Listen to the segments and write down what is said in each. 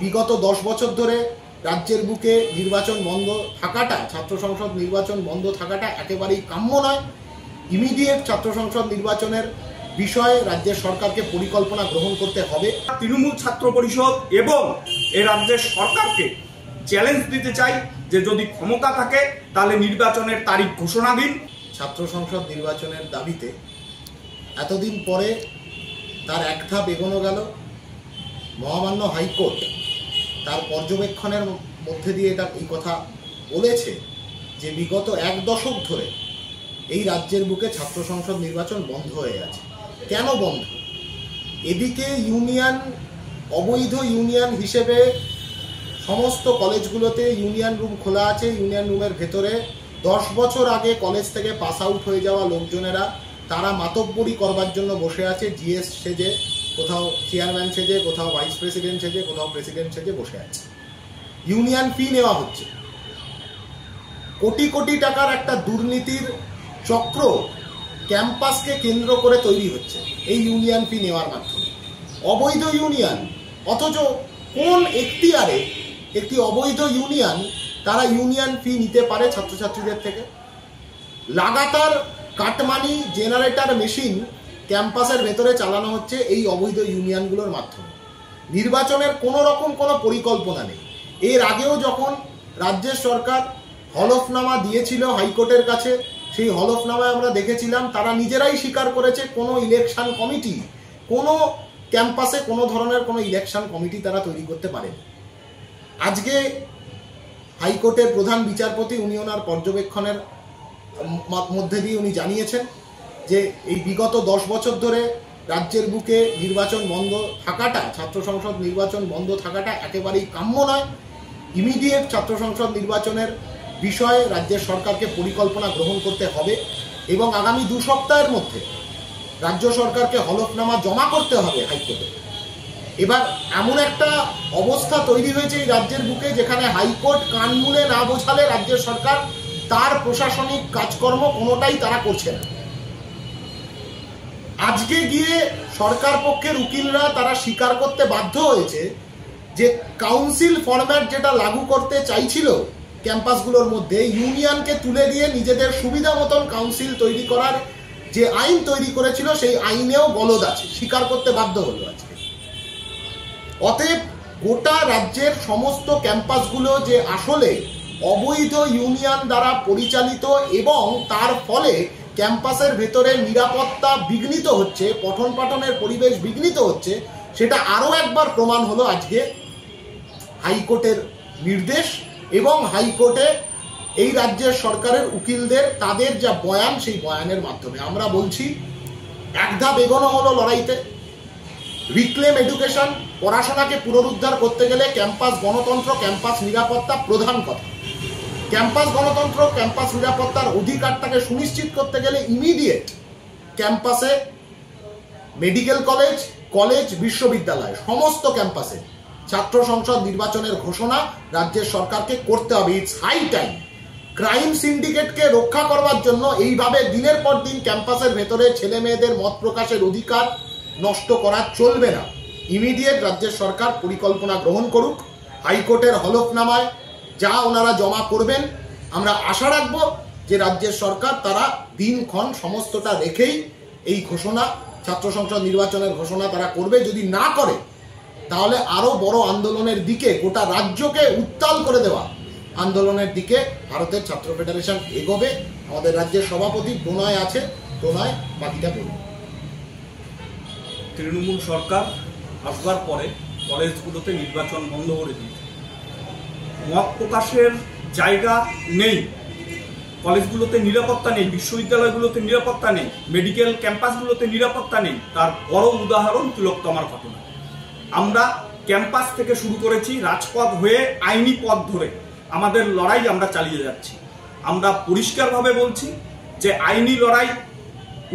বিগত 10 বছর ধরে রাজ্যের বুকে নির্বাচন বন্ধ থাকাটা, ছাত্র সংসদ নির্বাচন বন্ধ থাকাটা একেবারেই কাম্য নয়। ইমিডিয়েট ছাত্র সংসদ নির্বাচনের বিষয়ে রাজ্যের সরকারকে পরিকল্পনা গ্রহণ করতে হবে। তৃণমূল ছাত্র পরিষদ এবং এই রাজ্যের সরকারকে চ্যালেঞ্জ দিতে চাই যে যদি ক্ষমতা থাকে তাহলে নির্বাচনের তারিখ ঘোষণা দিন। ছাত্র সংসদ নির্বাচনের দাবিতে এতদিন পরে তার এক ধাপ এগোনো গেল। মহামান্য হাইকোর্ট তার পর্যবেক্ষণের মধ্যে দিয়ে এই কথা বলেছে যে বিগত 1 দশক ধরে এই রাজ্যের বুকে ছাত্র সংসদ নির্বাচন বন্ধ হয়ে আছে। কেন বন্ধ? এদিকে ইউনিয়ন, অবৈধ ইউনিয়ন হিসেবে সমস্ত কলেজগুলোতে ইউনিয়ন রুম খোলা আছে। ইউনিয়ন রুমের ভেতরে 10 বছর আগে কলেজ থেকে পাস আউট হয়ে যাওয়া লোকজনেরা তারা মাতব্বরি করবার জন্য বসে আছে। জিএস সেজে, কোথাও চেয়ারম্যান সেজে, কোথাও ভাইস প্রেসিডেন্ট সেজে, কোথাও প্রেসিডেন্ট সেজে বসে আছে। ইউনিয়ন ফি নেওয়া হচ্ছে। কোটি কোটি টাকার একটা দুর্নীতির চক্র ক্যাম্পাসকে কেন্দ্র করে তৈরি হচ্ছে এই ইউনিয়ন ফি নেওয়ার মাধ্যমে। অবৈধ ইউনিয়ন, অথচ কোন এখতিয়ারে একটি অবৈধ ইউনিয়ন তারা ইউনিয়ন ফি নিতে পারে ছাত্রছাত্রীদের থেকে? লাগাতার কাটমানি জেনারেটর মেশিন ক্যাম্পাসের ভেতরে চালানো হচ্ছে এই অবৈধ ইউনিয়নগুলোর মাধ্যমে। নির্বাচনের কোনো রকম কোনো পরিকল্পনা নেই। এর আগেও যখন রাজ্যের সরকার হলফনামা দিয়েছিল হাইকোর্টের কাছে, সেই হলফনামায় আমরা দেখেছিলাম তারা নিজেরাই স্বীকার করেছে কোনো ইলেকশন কমিটি, কোনো ক্যাম্পাসে কোনো ধরনের কোনো ইলেকশন কমিটি তারা তৈরি করতে পারেনি। আজকে হাইকোর্টের প্রধান বিচারপতি উনি ওনার পর্যবেক্ষণের মধ্যে দিয়ে উনি জানিয়েছেন যে এই বিগত 10 বছর ধরে রাজ্যের বুকে নির্বাচন বন্ধ থাকাটা, ছাত্র সংসদ নির্বাচন বন্ধ থাকাটা একেবারেই কাম্য নয়। ইমিডিয়েট ছাত্র সংসদ নির্বাচনের বিষয়ে রাজ্যের সরকারকে পরিকল্পনা গ্রহণ করতে হবে এবং আগামী 2 সপ্তাহের মধ্যে রাজ্য সরকারকে হলফনামা জমা করতে হবে হাইকোর্টে। এবার এমন একটা অবস্থা তৈরি হয়েছে এই রাজ্যের বুকে যেখানে হাইকোর্ট কান মুলে না বোঝালে রাজ্যের সরকার তার প্রশাসনিক কাজকর্ম কোনোটাই তারা করছে না। আজকে গিয়ে সরকার পক্ষের উকিলরা তারা স্বীকার করতে বাধ্য হয়েছে যে কাউন্সিল ফরম্যাট যেটা লাগু করতে চাইছিল ক্যাম্পাসগুলোর মধ্যে, ইউনিয়নকে তুলে দিয়ে নিজেদের সুবিধা মতন কাউন্সিল তৈরি করার যে আইন তৈরি করেছিল সেই আইনেও গলদ আছে, স্বীকার করতে বাধ্য হলো আজকে। অতএব গোটা রাজ্যের সমস্ত ক্যাম্পাসগুলো যে আসলে অবৈধ ইউনিয়ন দ্বারা পরিচালিত এবং তার ফলে ক্যাম্পাসের ভেতরে নিরাপত্তা বিঘ্নিত হচ্ছে, পঠন পাঠনের পরিবেশ বিঘ্নিত হচ্ছে, সেটা আরও একবার প্রমাণ হলো আজকে হাইকোর্টের নির্দেশ এবং হাইকোর্টে এই রাজ্যের সরকারের উকিলদের তাদের যা বয়ান, সেই বয়ানের মাধ্যমে আমরা বলছি এক ধাপ এগোনো হলো লড়াইতে। রিক্লেম এডুকেশন, পড়াশোনাকে পুনরুদ্ধার করতে গেলে ক্যাম্পাস গণতন্ত্র, ক্যাম্পাস নিরাপত্তা প্রধান কথা। ক্যাম্পাস গণতন্ত্র, ক্যাম্পাস নিরাপত্তার অধিকারটাকে সুনিশ্চিত করতে গেলে ইমিডিয়েট ক্যাম্পাসে মেডিকেল কলেজ, কলেজ, বিশ্ববিদ্যালয় সমস্ত ক্যাম্পাসে ছাত্র সংসদ নির্বাচনের ঘোষণা রাজ্যের সরকারকে করতে হবে। It's high time. ক্রাইম সিন্ডিকেটকে রক্ষা করবার জন্য এইভাবে দিনের পর দিন ক্যাম্পাসের ভেতরে ছেলে মেয়েদের মত প্রকাশের অধিকার নষ্ট করা চলবে না। ইমিডিয়েট রাজ্যের সরকার পরিকল্পনা গ্রহণ করুক। হাইকোর্টের হলফনামায় যা ওনারা জমা করবেন আমরা আশা রাখব যে রাজ্যের সরকার তারা দিনক্ষণ সমস্তটা রেখেই এই ঘোষণা, ছাত্র সংসদ নির্বাচনের ঘোষণা তারা করবে। যদি না করে তাহলে আরো বড় আন্দোলনের দিকে, গোটা রাজ্যকে উত্তাল করে দেওয়া আন্দোলনের দিকে ভারতের ছাত্র ফেডারেশন এগোবে। আমাদের রাজ্যের সভাপতি প্রণয় আছে, প্রণয় বাকিটা বলবে। তৃণমূল সরকার আসবার পরে কলেজগুলোতে নির্বাচন বন্ধ করে দিয়েছে। মত প্রকাশের জায়গা নেই, কলেজগুলোতে নিরাপত্তা নেই, বিশ্ববিদ্যালয়গুলোতে নিরাপত্তা নেই, মেডিকেল ক্যাম্পাসগুলোতে নিরাপত্তা নেই। তার বড় উদাহরণ তিলোত্তমার ঘটনা। আমরা ক্যাম্পাস থেকে শুরু করেছি, রাজপথ হয়ে আইনি পথ ধরে আমাদের লড়াই আমরা চালিয়ে যাচ্ছি। আমরা পরিষ্কারভাবে বলছি যে আইনি লড়াই,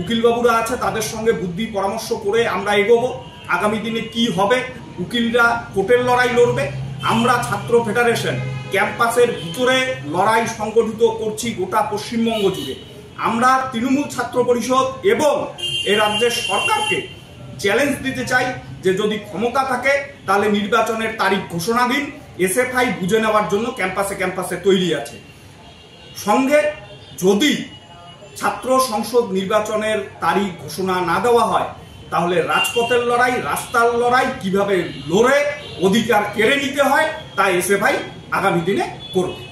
উকিলবাবুরা আছে তাদের সঙ্গে বুদ্ধি পরামর্শ করে আমরা এগোবো। আগামী দিনে কি হবে, উকিলরা কোর্টের লড়াই লড়বে, আমরা ছাত্র ফেডারেশন ক্যাম্পাসের ভিতরে লড়াই সংগঠিত করছি গোটা পশ্চিমবঙ্গ জুড়ে। আমরা তৃণমূল ছাত্র পরিষদ এবং এ রাজ্যের সরকারকে চ্যালেঞ্জ দিতে চাই যে যদি ক্ষমতা থাকে তাহলে নির্বাচনের তারিখ ঘোষণা দিন। এসএফআই বুঝে নেওয়ার জন্য ক্যাম্পাসে ক্যাম্পাসে তৈরি আছে। সঙ্গে যদি ছাত্র সংসদ নির্বাচনের তারিখ ঘোষণা না দেওয়া হয়, তাহলে রাজপথের লড়াই, রাস্তার লড়াই কিভাবে লড়ে অধিকার কেড়ে নিতে হয় তা এসএফআই আগামী দিনে করবে।